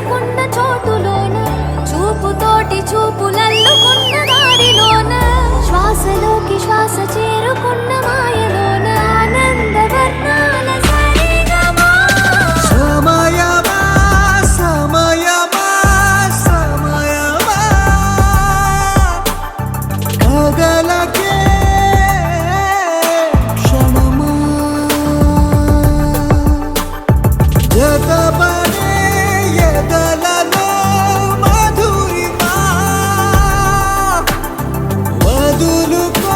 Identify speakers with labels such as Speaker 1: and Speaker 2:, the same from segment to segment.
Speaker 1: కలుసుకున్న చోటులోన చూపుతోటి చూపులల్లుకున్న దారిలోన శ్వాసలోకి శ్వాస చేరుకున్న మాయలోన ఆనంద వర్ణాల సరిగమా
Speaker 2: సమయమా సమయమా సమయమా కగలకే క్షణమా జతపడే ఎదలలో మధురిమా వదులుకోకే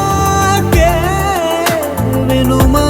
Speaker 2: వినుమా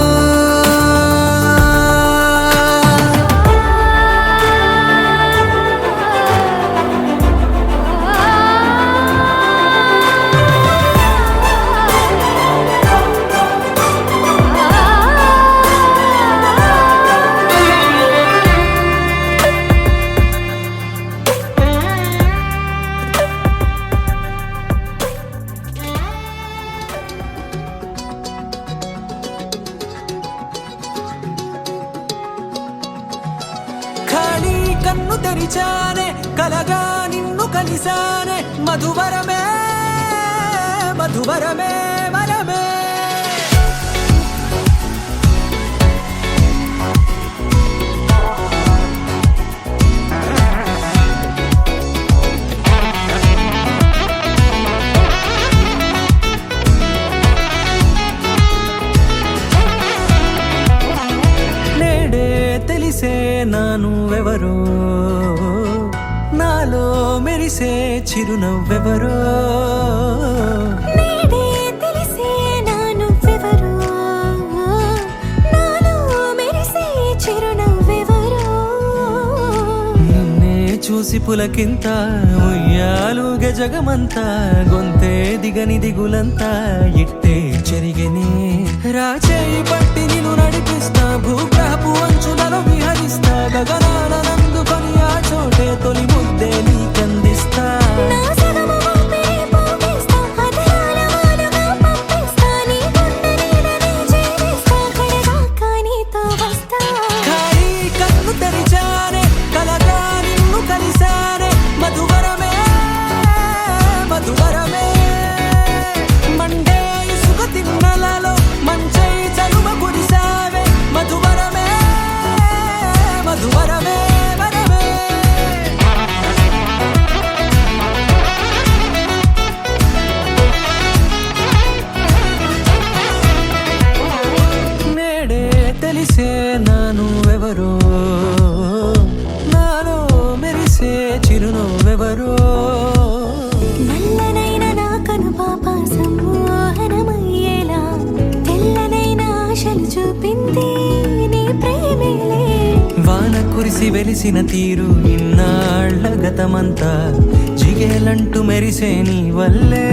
Speaker 2: ఖాళీ కన్ను తెరిచానే కలగా నిన్ను కలిసానే మధువరమే మధువరమే వరమే నేడే తెలిసే నానువెవరో నాలో మెరిసే చిరునవ్వెవరో
Speaker 1: నేడే తెలిసే నానువ్వెవరో నాలో మెరిసే చిరునవ్వెవరో
Speaker 2: నిన్నే చూసి పులకింత ఉయ్యాలుగ జగమంతా గొంతే దిగని దిగులంతా ఇట్టే చెరిగనే రాచేయి పట్టి నిన్ను నడిపిస్తా భూగ్రహపు అంచులలో విహరిస్తా గగనాల నందుకొని ఆ చోటే తొలి ముద్దే నీకందిస్తా
Speaker 1: నా సగము ఊపిరి పోగిస్తా అధరాల వాలుగా పంపిస్తా నీ గుండె నీడనే జీవిస్తా కడదాకా నీతో వస్తా
Speaker 2: ఖాళీ కన్ను తెరిచానే కలగా నిన్ను కలిసానే మధువరమే మధువరమే మండే ఇసుక తిన్నలలో మంచై చలువ కురిసావే మధువరమే మధువరమే వరమే నేడే తెలిసే నానువెవరో నాలో మెరిసే చిరునవ్వెవరో
Speaker 1: నల్లనైన నా కనుపాప సమ్మోహనమయ్యేలా తెల్లనైన ఆశలు చూపింది నీ ప్రేమేలే
Speaker 2: వాన కురిసి వెలిసిన తీరు ఇన్నాళ్ల గతమంతా జిగేలంటూ మెరిసే నీ వల్లే